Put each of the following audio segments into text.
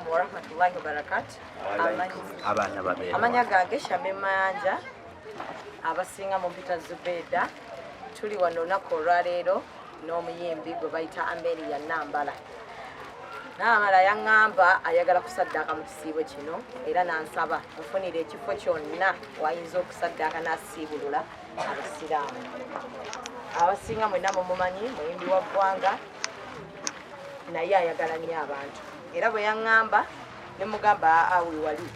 warahmatullahi wabarakatuh. Amanya gange Shamim Abasinga Mubita Zubeda tuli wano lunaku olwaleero n'omuyimbi gwe bayita Amelia Nambala. Naamala yaŋŋamba ayagala kusaddaaka mu kisiibo kino era nansaba mufunire ekifo kyonna wayinza okusaddaaka n'asiibulula Abasiiramu. Abasinga mwenna mumumanyi muyimbi wa ggwanga naye ayagala nnyo abantu. Era bwe yaŋŋamba ne mugamba awi wali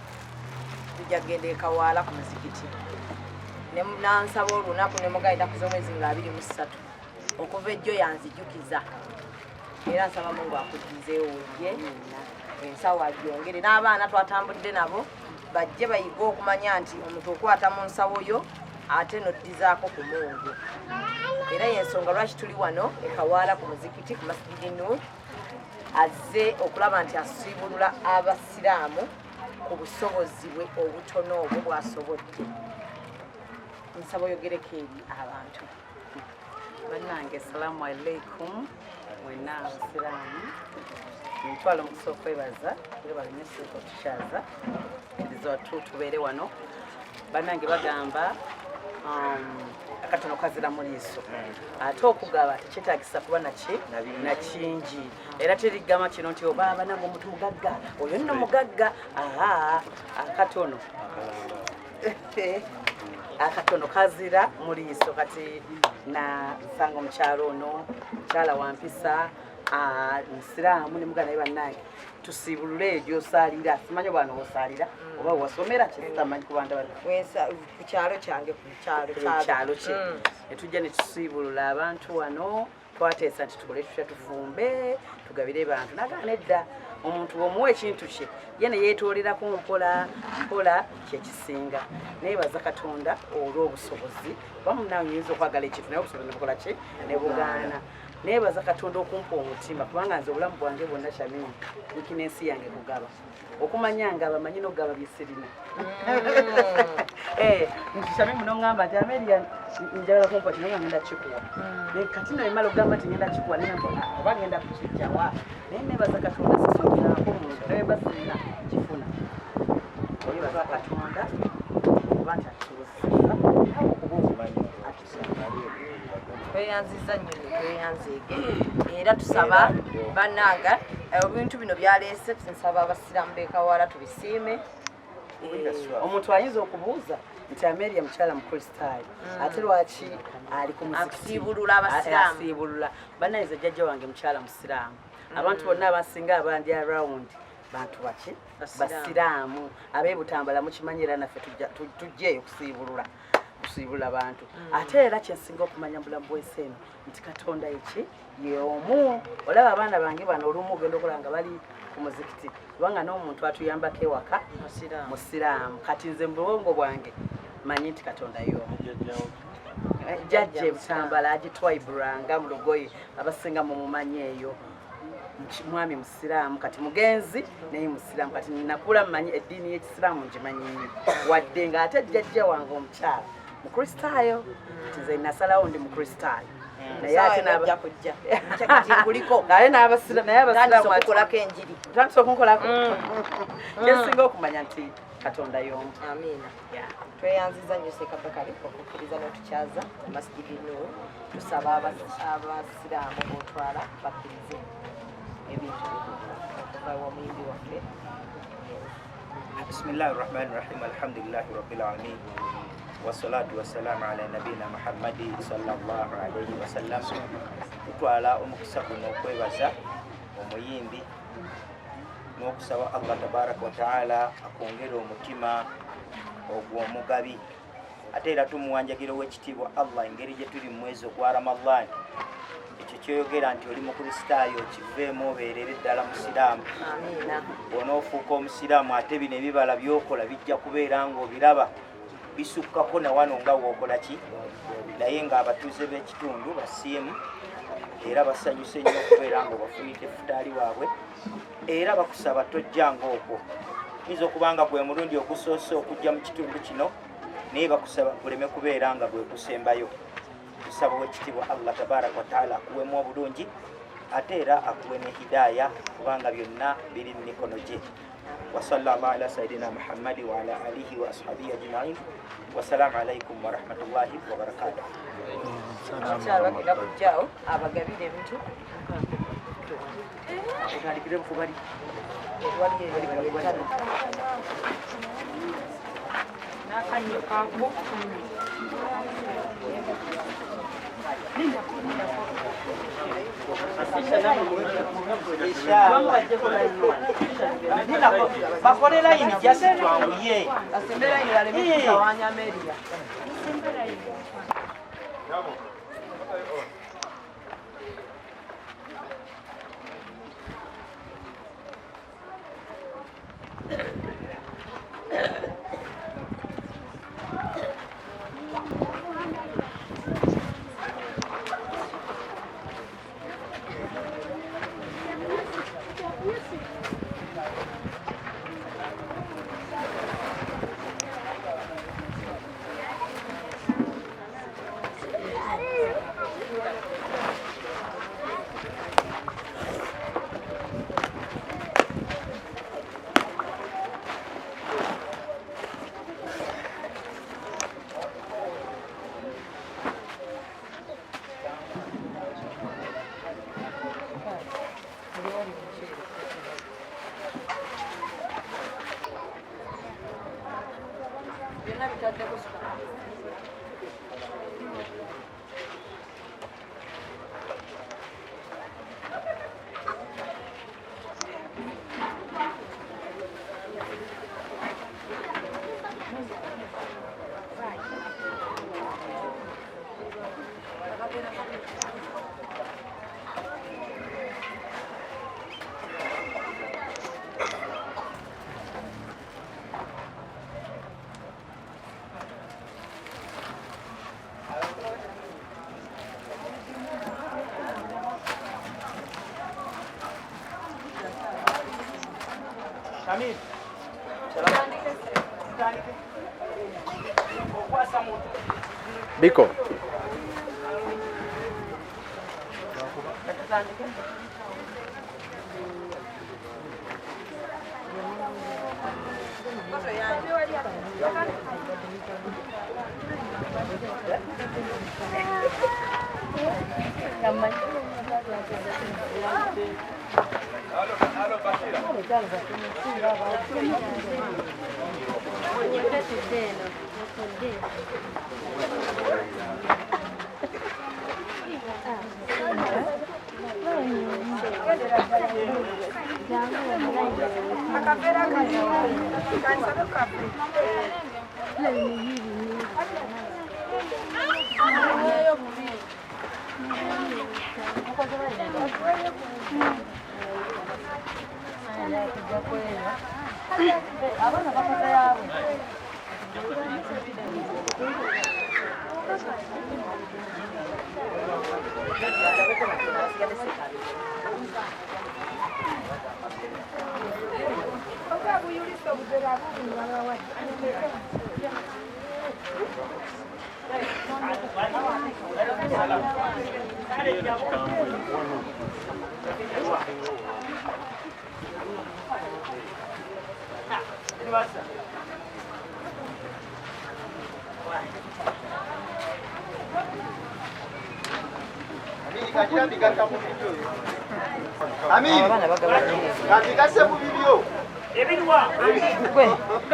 tujja kugenda e Kawala ku muzikiti. Ne nansaba olunaku ne mugayita ku z'omwezi nga 23 okuva ejjo yanzijukiza. Era nsaba Mungu akuddizeewo ye ensawo agyongere. N'abaana twatambudde nabo bajje bayiga okumanya nti omuntu okwata mu nsawo yo ate noddizaako ku Mungu. Era y'ensonga lwaki tuli wano e Kawala ku muzikiti ku Masjidi Nur azze okulaba nti asiibulula Abasiiramu ku busobozi bwe obutono obwo bw'asobodde. Nsaba oyogereko eri abantu. Bannange assalamu alaikum mwenna Abasiiramu. Ntwala omukisa okwebaza era balemeseeko otukyaza endiza tubeere wano. Bannange bagamba akatono kazira mu liiso ate okugaba tekyetaagisa kuba nakingi era terigama kino nti oba banange omuntu mugagga oyo nno mugagga akatono kazira mu liiso. Kati nasanga omukyalo ono mukyala wampisa Musiraamu ne mugana naye bannange tusiibulule gy'osaalira. Simanyi oba n'osaalira oba wasomera kitamanyi ku bantu ku kyalo kyange ku kyalo kye ne tujja ne tusiibulula abantu wano. Twateesa nti tukole tutya tufumbe tugabire bantu nagana nedda omuntu omuwa ekintu kye ye ne yeetolerako mpola kyekisinga. Neebaza Katonda olw'obusobozi bamunaawe nyinza okwagala ekintu naye obusobozi ne bukola ki ne bugaana. Neebaza Katonda okumpa omutima kubanga nze obulamu bwange bwonna Shamim nikina ensi yange kugaba okumanya nga abamanyi n'okugaba byesirina. Shamim n'oŋŋamba nti Amelia njagala kumpa kino nga ngenda kikuwa kati no emala okugamba nti ngenda kikuwa nembona oba ngenda kukijjawa naye neebaza Katonda sisogeraako muntu neweba sirina kifuna. Neebaza Katonda oba nti akituusiza nawe okuba omumanyi tweyanziza nnyo tweyanzeege era tusaba bannanga ebintu bino byaleese nsaba Abasiiramu b'e Kawala tubisiime. Omuntu ayinza okubuuza nti Amelia mukyala mukristaayo ate lwaki ali ku muzikiti asiibulula? Bannange jjajja wange mukyala musiraamu. Abantu bonna abasinga abandi around bantu baki Basiraamu ab'ebutambala mukimanyira naffe tujjeeyo kusiibulula abantu. Ate era kyensinga okumanya bulamu bw'ensi eno nti Katonda eki y'omu. Olaba abaana bange bano olumu ogenda okulanga bali ku muzikiti kubanga n'omuntu atuyambako ewaka Musiraamu. Kati nze mu bwongo bwange manyi nti Katonda y'omu. Jjajja ebutambala agitwaiburanga mu lugoye abasinga mumumanyi eyo mwami Musiraamu. Kati mugenzi naye Musiraamu. Kati nakula mmanyi eddiini y'Ekisiraamu ngimanyi wadde nga ate jjajja wange omukyala mukristaayo. Nze nasalawo ndi mukristaayo naye ate naye n'Abasiraamu okulako enjiri tandise okunkolako. Kyensinga okumanya nti Katonda y'omu. Amiina. Tweyanziza nnyo Ssekabakali okukkiriza n'otukyaza Masjidi Nur. Tusaba Abasiraamu b'otwala bakkirize ebintu okuva w'omuyimbi waffe. Bismillahir Rahmanir Rahim. Alhamdulillahi Rabbil Alamin. Wassalatu wassalamu ala nabiyina Muhammadi sallallahu alayhi wa sallam. Tutwala omukisa guno okwebaza omuyimbi n'okusaba Allah tabaraka wa taala akwongera omutima ogw'omugabi. Ate era tumuwanjagira ow'ekitiibwa Allah engeri gye tuli mu mwezi ogwa Ramadhan. Ekyo kyoyogera nti oli mukristaayo kiveemu obeerere ddala Musiraamu. Bw'onoofuuka Omusiraamu ate bino ebibala by'okola bijja kubeera ng'obiraba bisukkako na wano nga w'okola ki naye ng'abatuuze b'ekitundu basiimu era basanyuse nnyo okubeera nga bafunidde futaali waabwe era bakusaba tojjanga okwo yinza okuba nga gwe mulundi ogusoose okujja mu kitundu kino naye bakusaba kuleme kubeera nga gwe kusembayo tusaba wekitiibwa Allah tabaraka wataala akuwemu obulungi ate era akuwe ne hidaaya kubanga byonna biri mu mikono gye wasallallahu ala sayidina muhammadi waala alihi wa ashabihi ajmain wasalaamu alaikum warahmatullahi wabarakatuh. Abakyala bagenda kujjaawo abagabira ebintu otandikire bukubali n'akanyo kaako bakole layini jasi twanguye asembe layini baleme kutawanya Amelia. Shamim, Biko.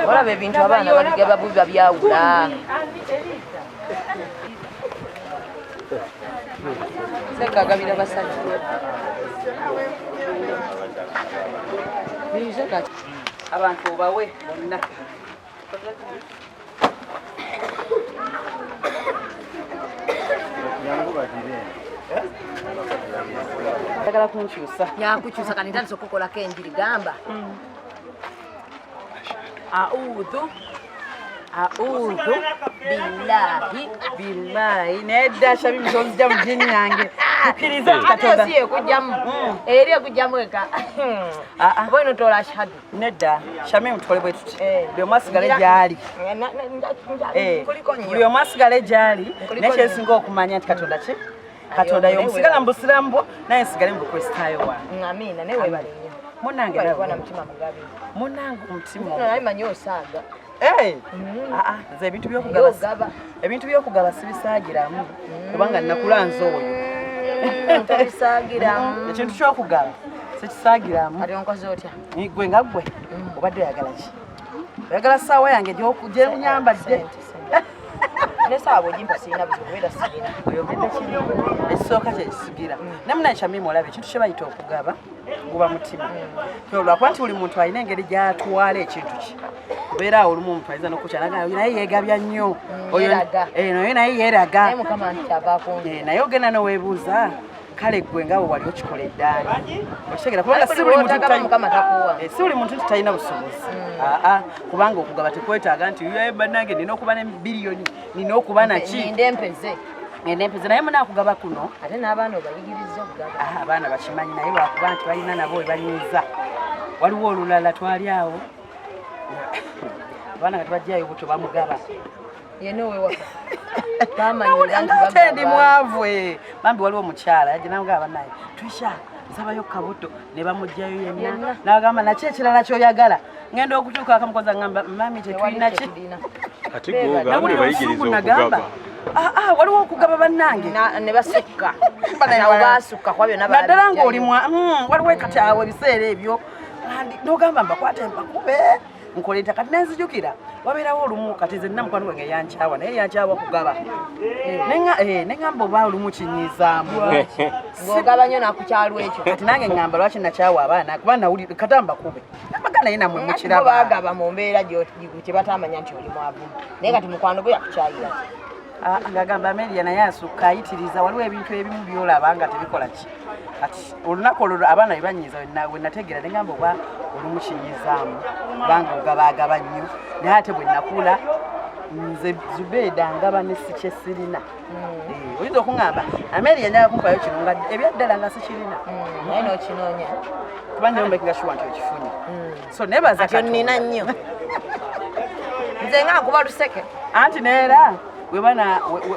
Olaba ebintu abaana baligaba buba byawula. Sekagabira basajja. Abantu obawe bonna. Agala kunkyusa. Yakukyusa kani ntandise okukolako enjiri gamba. A'udhu billahi billahi nedda Shamim zonzija mu jini yange tukiriza Katonda siye kujjamu eri okujjamu eka bwino tola shahadu nedda Shamim tukole bwe tuti buli omu asigale gyali buli omu asigale gyali nekyesinga okumanya nti Katonda ki Katonda y'omusigala mu Busiraamu naye nsigale mu Bukristaayo wange amina ne webale nnyo munange na mutima mugabi munange omutima naye manyi osaaga nze ebintu by'okugaba sibisaagiramu kubanga nnakulanze oyo tobisaagiramu ekintu ky'okugaba sikisaagiramu ati onkoze otya gwe nga gwe obadde oyagala ki oyagala ssaawa yange gyenyambadde nesaawa bwegimpa sirina buzibubeera sirina oyogedde kino ekisooka kyekisigira namunaye Shamim olaba ekintu kye bayita okugaba guba mutima olwakuba nti buli muntu alina engeri gy'atwala ekintu kye kubeera awo olumu omuntu ayinza n'okukyalaga naye yeegabya nnyo naye naye yeeraga naye ogenda n'oweebuuza kale gwe nga bwe wali okikola eddaani okitegera kubanga si buli muntu nti talina busobozi kubanga okugaba tekwetaaga nti bannange nina okuba ne biliyoni nina okuba naki endempeze naye munaakugaba kuno ate n'abaana obayigiriza okugaba abaana bakimanyi naye lwakuba nti balina nabo we banyiiza waliwo olulala twali awo abaana nga tebajjayo buto bamugaba ate ndi mwavwe bambi waliwo omukyala yaje namugaba naye twisha nsabayo kabuto ne bamugjayo yenna n'agamba naki ekirala ky'oyagala ngenda okutuuka akamukoza ngamba mami tetulina ki ati gwogambe bayigiriza okugaba waliwo okugaba bannange ne basukka basukka kwa byonna naddala ng'olimwa waliwo kati awo ebiseera ebyo n'ogamba mbakwate mbakube nkoleeta kati nenzijukira wabeerawo olumu kati ze nna mukwano gwange yankyawa naye yankyawa kugaba neŋŋamba oba olumu kinyizaamu ng'ogaba nnyo nakukyalo ekyo kati nange ŋŋamba lwaki nakyawa abaana kuba nawulira kata mbakube nabaga naye namwe mukiraba bagaba mu mbeera gyebatamanya nti oli mwavumu naye kati mukwano gwe yakukyayira ngagamba Amelia naye asukka ayitiriza waliwo ebintu ebimu byolaba nga tebikola ki kati olunaku olwo abaana bebanyiiza we nategeera neŋŋamba oba olumu kinyizaamu kubanga ogabaagaba nnyo naye ate bwe nakula nze Zubeda ngaba ne si kye sirina oyinza okuŋŋamba Amelia nyaga kumpayo kino nga ebyaddala nga sikirina naye n'okinoonya kuba nyo making sure nti okifunye so nebaza ati onnina nnyo nze nga nkuba luseke anti neera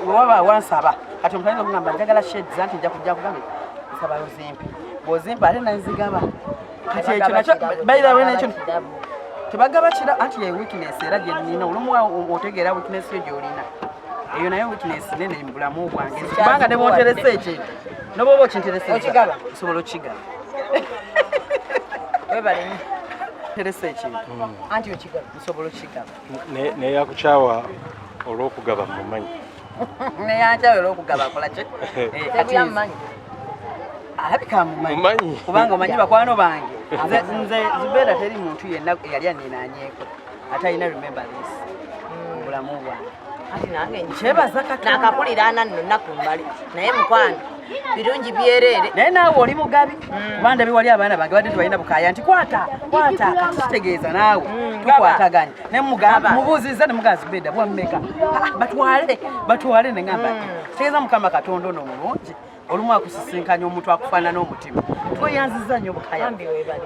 wewaba wansaba kati omuntu ayinza okugamba njagala sheds anti nja kujja kugambe nsaba ozimpi bw'ozimpa ate nanzigaba kati ekyo nakyo bayirawe nekyo tebagaba kira anti ye weakness era gye nnina olumu otegeera weakness yo gy'olina eyo nayo weakness nene mu bulamu bwange kubanga ne bw'oteresa ekintu n'obwoba okintereseza osobola okigaba webale nnyo teresa ekintu anti okigaba nsobola okigaba neyakukyawa olw'okugaba mumanyi neyankyawe olw'okugaba akola ki tebuyamumanyi alabika mumanyi kubanga omanyi bakwano bange nze Zubeda teri muntu yenna eyali aninaanyeeko ate alina remember this obulamu bwange ati nange kyebaza Katonda nakapuliraana nno nnaku mbali naye mukwano birungi byereere naye naawe oli mugabi kuba ndabi wali abaana bange badde tebalina bukaaya nti kwata kati kitegeeza naawe tukwataganya ne mugamba mubuuziza ne mugamba Zubeda bwammeka batwale ne ngamba kitegeeza Mukama Katonda ono mulungi olumu akusisinkanya omuntu akufaanana n'omutima tweyanziza nnyo bukaya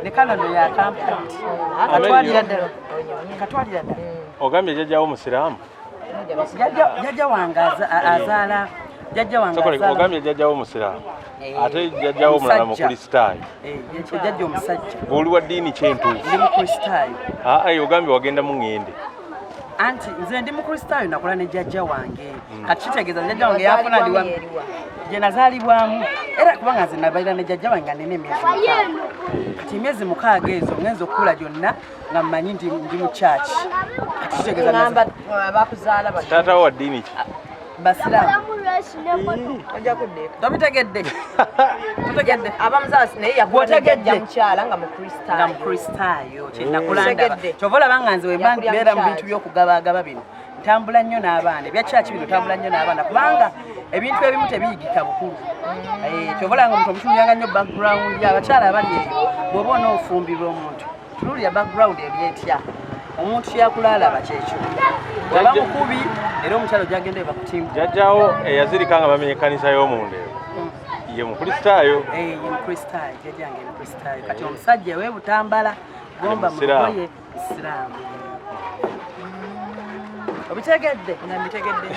ne kanano yakampaa nti katwalira ddala ogambye jjajjawo omusiraamu jjajja wange azaala ogambye jjajjawo omusiraamu ate jjajjawo omulala mukristaayo ekyo jjajja omusajja oli wa ddiini kyentuufu ndi mukristaayo ogambye wagenda mu ŋŋende anti nze ndi mukristaayo nakula ne jjajja wange kati kitegeeza jjajja wange yafuna ndiwa gye nazaalibwamu era kubanga nze nabalira ne jjajja wange nga nina emyezi kati emyezi 6 ezo ngenza okukula gyonna nga mmanyi ndi mu kyaki kati kitegeeza taatawo wa ddiini ki Basiramu tobitegedde abamuzaasi naye yakutegedde mukyala nga mukristaayo kyenakulandaba kyova olaba nga nze wemba ntibeera mu bintu by'okugabaagaba bino ntambula nnyo n'abaana ebyakyaki bino ntambula nnyo n'abaana kubanga ebintu ebimu tebiyigika bukulu kyova olaba nga omuntu omutunulyanga nnyo background abakyala abali eyo bw'oba onoofumbirwa omuntu tunuulira background eri etya omuntu kyakulaalaba kyekyo oba mukubi era omukyalo gyagenda ebakutimba jjajjawo eyazirika nga bamenye ekkanisa y'omunda ye mukristaayo ye mukristaayo jjajjange mukristaayo kati omusajja we Butambala gomba mugoye Isiraamu obitegedde nga mbitegedde